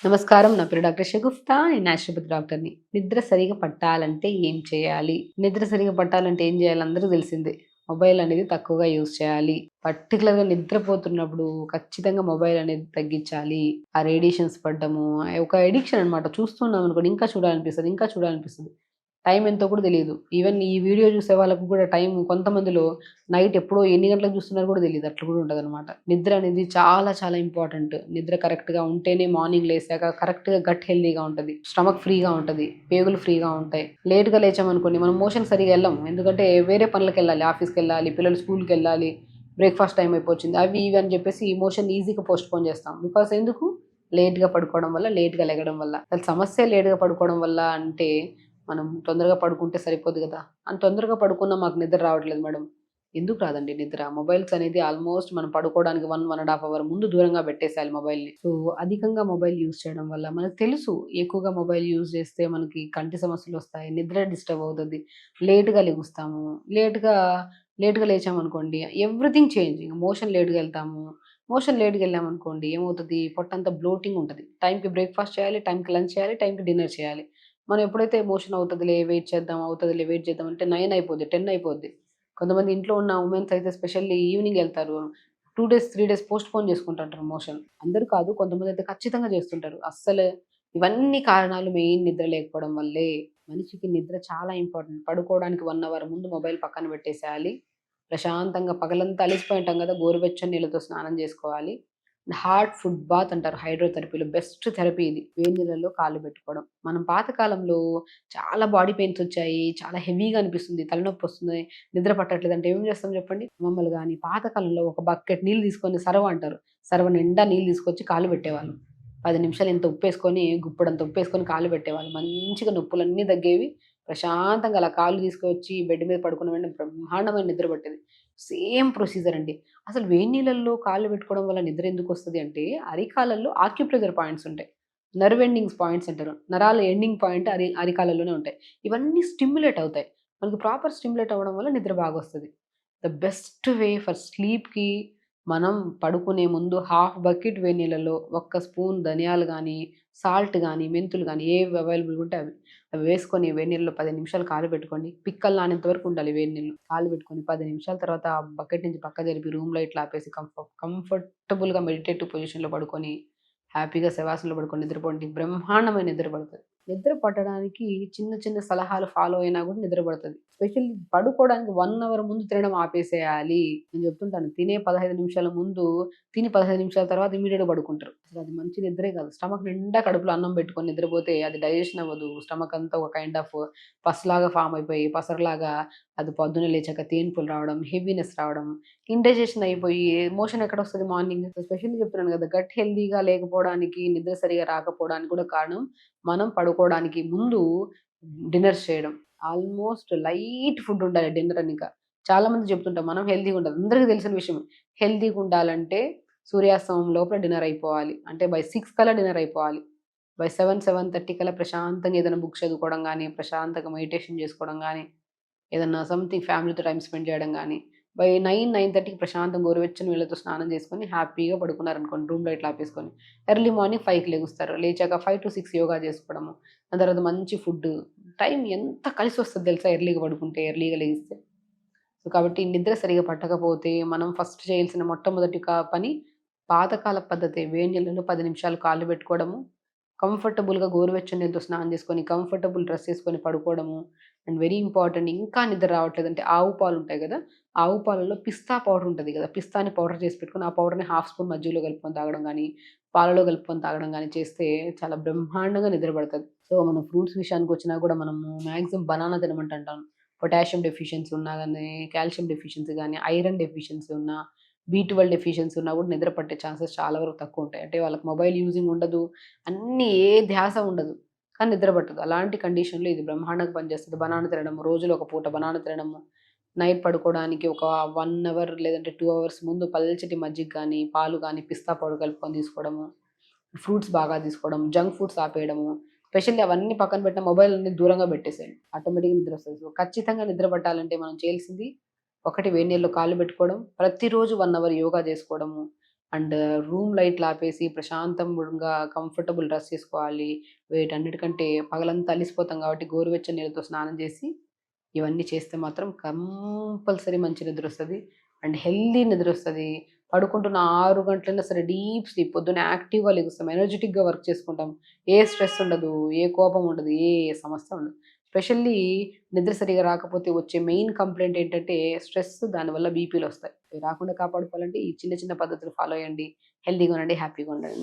నమస్కారం. నా పేరు డాక్టర్ షగుఫ్తా. నేను న్యాచురోపతి డాక్టర్‌ని. నిద్ర సరిగ్గా పట్టాలంటే ఏం చేయాలి? నిద్ర సరిగ్గా పట్టాలంటే ఏం చేయాలి అందరికి తెలిసిందే. మొబైల్ అనేది తక్కువగా యూజ్ చేయాలి. పర్టిక్యులర్‌గా నిద్రపోతున్నప్పుడు ఖచ్చితంగా మొబైల్ అనేది తగ్గించాలి. ఆ రేడియేషన్స్ పడ్డము ఒక అడిక్షన్ అనమాట. చూస్తున్నామనుకోండి ఇంకా చూడాలనిపిస్తది. ఇంకా చూడాలనిపిస్తది. టైం ఎంతో కూడా తెలీదు. ఈవెన్ ఈ వీడియో చూసే వాళ్ళకి కూడా టైం కొంతమందిలో నైట్ ఎప్పుడో ఎన్ని గంటలకు చూస్తున్నారో కూడా తెలీదు. అట్లా కూడా ఉంటదనమాట. నిద్ర అనేది చాలా చాలా ఇంపార్టెంట్. నిద్ర కరెక్ట్‌గా ఉంటేనే మార్నింగ్ లేసాక కరెక్ట్‌గా గట్ హెల్తీగా ఉంటది. స్టమక్ ఫ్రీగా ఉంటది. పేగులు ఫ్రీగా ఉంటాయి. లేట్‌గా లేచామనుకోండి మనం మోషన్ సరిగ్గా ఎళ్ళము. ఎందుకంటే వేరే పనులకెళ్ళాలి. ఆఫీస్‌కెళ్ళాలి, పిల్లలు స్కూల్‌కెళ్ళాలి, బ్రేక్‌ఫాస్ట్ టైం అయిపోతుంది. అవి ఇవి అని చెప్పేసి ఈ మోషన్ ఈజీగా పోస్ట్‌పోన్ చేస్తాం. బికాజ్ ఎందుకు? లేట్‌గా పడుకోవడం వల్ల, లేట్‌గా లెగడం వల్ల. అసలు సమస్యే లేట్‌గా పడుకోవడం వల్ల అంటే మనం తొందరగా పడుకుంటే సరిపోదు గదా! అంత తొందరగా పడుకున్నా మాకు నిద్ర రావట్లేదు మేడం. ఎందుకు రాదండి నిద్ర? మొబైల్స్ అనేది ఆల్మోస్ట్ మనం పడుకోవడానికి 1 ½ అవర్ ముందు దూరంగా పెట్టేసేయాలి మొబైల్‌ని. సో, అధికంగా మొబైల్ యూజ్ చేయడం వల్ల మనకు తెలుసు ఎక్కువగా మొబైల్ యూజ్ చేస్తే మనకి కంటి సమస్యలొస్తాయి. నిద్ర డిస్టర్బ్ అవుతది. లేట్‌గా లెగుస్తాము. లేట్‌గా లేట్‌గా లేచామనుకోండి ఎవ్రీథింగ్ చేంజ్. ఇంక మోషన్ లేట్‌గా ఎళ్తాము. మోషన్ లేట్‌గా ఎళ్ళామనుకోండి ఏమవుతది పొట్టంతా బ్లోటింగ్ ఉంటది. టైంకి బ్రేక్‌ఫాస్ట్ చేయాలి, టైంకి లంచ్ చేయాలి, టైంకి డిన్నర్ చేయాలి. మనం ఎప్పుడైతే ఎమోషన్ అవుతదిలే వెయిట్ చేద్దాం, అవుతదిలే వెయిట్ చేద్దాం అంటే 9 అయిపోద్ది, 10 అయిపోద్ది. కొంతమంది ఇంట్లో ఉన్న వుమెన్స్ అయితే స్పెషల్లీ ఈవినింగ్ ఎళ్తారు. 2 డేస్, 3 డేస్ పోస్ట్‌పోన్ చేసుకుంటుంటారు మోషన్. అందరూ కాదు కొంతమందయితే ఖచ్చితంగా చేస్తుంటారు. అస్సలు ఇవన్నీ కారణాలు మెయిన్ నిద్ర లేకపోవడం వల్లే. మనిషికి నిద్ర చాలా ఇంపార్టెంట్. పడుకోవడానికి 1 అవర్ ముందు మొబైల్ పక్కన పెట్టేసేయాలి. ప్రశాంతంగా పగలంతా అలిసిపోయి ఉంటాం గదా! గోరువెచ్చని నీళ్ళతో స్నానం జేసుకోవాలి. హాట్ ఫుడ్ బాత్ అంటారు హైడ్రోథెరపీలో. బెస్ట్ థెరపీ ఇది. వేడి నీళ్ళల్లో కాళ్ళు పెట్టుకోవడం. మనం పాత కాలంలో చాలా బాడీ పెయిన్స్ వచ్చాయి. చాలా హెవీగా అనిపిస్తుంది. తలనొప్పొస్తుంది. నిద్ర పట్టట్లేదంటే ఏం చేస్తాం చెప్పండి? అమ్మమ్మలు గాని పాత కాలంలో ఒక బకెట్ నీళ్ళు తీసుకొని సర్వ అంటారు. సర్వ నిండా నీళ్ళు తీసుకొచ్చి కాళ్ళు పెట్టేవాళ్ళు. 10 నిమిషాలు ఇంత ఉప్పేసుకొని గుప్పెడంత ఉప్పేసుకొని కాళ్ళు పెట్టేవాళ్ళు. మంచిగా నొప్పులన్నీ తగ్గేవి. ప్రశాంతంగా అలా కాళ్ళు తీసుకొచ్చి బెడ్ మీద పడుకున్న వెంటనే బ్రహ్మాండమైన నిద్ర పట్టేది. సేమ్ ప్రొసీజర్ అండి. అసలు వేడి నీళ్ళల్లో కాళ్ళు పెట్టుకోవడం వల్ల నిద్ర ఎందుకొస్తది అంటే, అరికాళ్ళల్లో ఆక్యుప్రెషర్ పాయింట్స్ ఉంటాయి. నర్వ్ ఎండింగ్స్ పాయింట్స్ అంటారు. నరాల ఎండింగ్ పాయింట్ అరికాళ్ళలోనే ఉంటాయి. ఇవన్నీ స్టిమ్యులేట్ అవుతాయి. మనకు ప్రాపర్ స్టిమ్యులేట్ అవ్వడం వల్ల నిద్ర బాగొస్తది. ద బెస్ట్ వే ఫర్ స్లీప్‌కి మనం పడుకునే ముందు హాఫ్ బకెట్ వేడి నీళ్ళలో ఒక్క స్పూన్ ధనియాలు గానీ, సాల్ట్ గానీ, మెంతులు గానీ ఏవి అవైలబుల్‌గా ఉంటే అవి. అవి వేసుకొని వేడి నీళ్ళలో 10 నిమిషాలు కాగబెట్టుకోండి. పిక్కలు నానేంత వరకు ఉండాలి వేడి నీళ్ళు. కాగబెట్టుకొని 10 నిమిషాల తర్వాత ఆ బకెట్ నుంచి పక్కకు జరిపి రూమ్ లైట్లు ఆపేసి కంఫర్టబుల్‌గా మెడిటేటివ్ పొజిషన్‌లో పడుకొని, హ్యాపీగా శవాసనంలో పడుకొని నిద్రపోండి. బ్రహ్మాండమైన నిద్ర పడతది. నిద్ర పట్టడానికి చిన్న చిన్న సలహాలు ఫాలో అయినా కూడా నిద్ర పడతది. స్పెషల్లీ పడుకోవడానికి 1 అవర్ ముందు తినడం ఆపేసేయాలి. నేను చెప్తుంటాను. తినే 15 నిమిషాల ముందు తిని 15 నిమిషాల తర్వాత ఇమ్మీడియేట్‌గా పడుకుంటారు. అసలది మంచి నిద్రే కాదు. స్టమక్ నిండా కడుపులో అన్నం పెట్టుకొని నిద్రపోతే అది డైజెషన్ అవ్వదు. స్టమక్ అంతా ఒక కైండ్ ఆఫ్ పస్‌లాగా ఫార్మ్ అయిపోయి, పసరులాగా అది పొద్దున్నే లేచాక తేన్పులు రావడం, హెవీనెస్ రావడం, ఇండైజెషన్ అయిపోయి మోషన్ ఎక్కడొస్తది మార్నింగ్. స్పెషల్లీ చెప్తున్నాను కదా! గట్ హెల్తీగా లేకపోవడానికి, నిద్ర సరిగ్గా రాకపోవడానికి కూడా కారణం మనం పడుకోవడానికి ముందు డిన్నర్ చేయడం. ఆల్మోస్ట్ లైట్ ఫుడ్ ఉండాలి డిన్నర్ అనిక. చాలా మంది చెప్తుంటాం మనం హెల్తీగా ఉండాలి. అందరికి తెలిసిన విషయమే. హెల్తీగా ఉండాలంటే సూర్యాస్తమయం లోపల డిన్నర్ అయిపోవాలి. అంటే బై 6 కల్లా డిన్నర్ అయిపోవాలి. బై 7, 7:30 కల్లా ప్రశాంతంగా ఏదైనా బుక్స్ చదువుకోవడం గానీ, ప్రశాంతంగా మెడిటేషన్ చేసుకోవడం గానీ, ఏదన్నా సంథింగ్ ఫ్యామిలీతో టైమ్ స్పెండ్ చేయడం గానీ, బై 9, 9:30కి ప్రశాంతంగా గోరువెచ్చని నీళ్ళతో స్నానం చేసుకొని హ్యాపీగా పడుకున్నారనుకోండి రూమ్ లైట్లు ఆపేసుకొని. ఎర్లీ మార్నింగ్ 5కి లెగుస్తారు. లేచాక 5-6 యోగా చేసుకోవడము. దాని తర్వాత మంచి ఫుడ్డు. టైం ఎంత కలిసొస్తది తెలుసా ఎర్లీగా పడుకుంటే, ఎర్లీగా లెగిస్తే. సో, కాబట్టి నిద్ర సరిగ్గా పట్టకపోతే మనం ఫస్ట్ చేయాల్సిన మొట్టమొదటి పని పాతకాల పద్ధతే. వేడి నీళ్ళలో 10 నిమిషాలు కాళ్ళు పెట్టుకోవడము. కంఫర్టబుల్‌గా గోరువెచ్చని నీళ్ళతో స్నానం చేసుకొని, కంఫర్టబుల్ డ్రెస్ ఏసుకొని పడుకోవడము. అండ్ వెరీ ఇంపార్టెంట్ ఇంకా నిద్ర రావట్లేదంటే ఆవు పాలుంటాయి గదా! ఆవు పాలలో పిస్తా పౌడర్ ఉంటది గదా! పిస్తాని పౌడర్ చేసి పెట్టుకొని, ఆ పౌడర్‌ని హాఫ్ స్పూన్ మజ్జిగలో కలుపుకొని తాగడం గానీ, పాలలో కలుపుకొని తాగడం గానీ చేస్తే చాలా బ్రహ్మాండంగా నిద్ర పడతది. సో, మనం ఫ్రూట్స్ విషయానికొచ్చినా గూడా మనము మాక్సిమం బనానా తినమంటుంటాం. పొటాషియం డెఫిషియన్సీ ఉన్నా గానీ, కాల్షియం డెఫిషియన్సీ గానీ, ఐరన్ డెఫిషియన్సీ ఉన్నా, బి12 డెఫిషియన్సీ ఉన్నా గూడా నిద్ర పట్టే ఛాన్సెస్ చాలా వరకు తక్కువుంటాయి. అంటే వాళ్ళకి మొబైల్ యూజింగ్ ఉండదు. అన్నీ ఏ ధ్యాస ఉండదు. కానీ నిద్ర పట్టదు. అలాంటి కండిషన్‌లో ఇది బ్రహ్మాండంగా పనిచేస్తది. బనానా తినడము, రోజులో ఒక పూట బనానా తినడము, నైట్ పడుకోవడానికి ఒక 1 అవర్ లేదంటే 2 అవర్స్ ముందు పల్చటి మజ్జిగ గానీ, పాలు గానీ, పిస్తా పౌడర్ కలుపుకొని తీసుకోవడము. ఫ్రూట్స్ బాగా తీసుకోవడం, జంక్ ఫుడ్స్ ఆపేయడము. స్పెషల్లీ అవన్నీ పక్కన పెట్టిన మొబైల్ అన్ని దూరంగా పెట్టేసేయండి. ఆటోమేటిక్‌గా నిద్రొస్తది. సో, ఖచ్చితంగా నిద్ర పట్టాలంటే మనం చేయాల్సింది ఒకటి వేడి నీళ్ళలో కాళ్ళు పెట్టుకోవడం, ప్రతిరోజు 1 అవర్ యోగా చేసుకోవడము. అండ్ రూమ్ లైట్లు ఆపేసి ప్రశాంతంగా కంఫర్టబుల్ డ్రెస్ తీసుకోవాలి. వీటన్నిటికంటే పగలంతా అలిసిపోతాం కాబట్టి గోరువెచ్చని నీళ్ళతో స్నానం చేసి ఇవన్నీ చేస్తే మాత్రం కంపల్సరీ మంచి నిద్రొస్తది. And healthy నిద్రొస్తది. పడుకుంటున్న 6 గంటలైనా సరే డీప్ స్లీప్. పొద్దున్నే యాక్టివ్‌గా లెగుస్తాం. ఎనర్జిటిక్‌గా వర్క్ చేసుకుంటాం. ఏ స్ట్రెస్ ఉండదు. ఏ కోపం ఉండదు. ఏ సమస్య ఉండదు. స్పెషల్లీ నిద్ర సరిగ్గా రాకపోతే వచ్చే మెయిన్ కంప్లెయింట్ ఏంటంటే స్ట్రెస్, దానివల్ల బీపీలొస్తాయి. అవి రాకుండా కాపాడుకోవాలంటే ఈ చిన్న చిన్న పద్ధతులు ఫాలో అయ్యండి. హెల్తీగా ఉండండి. హ్యాపీగా ఉండండి.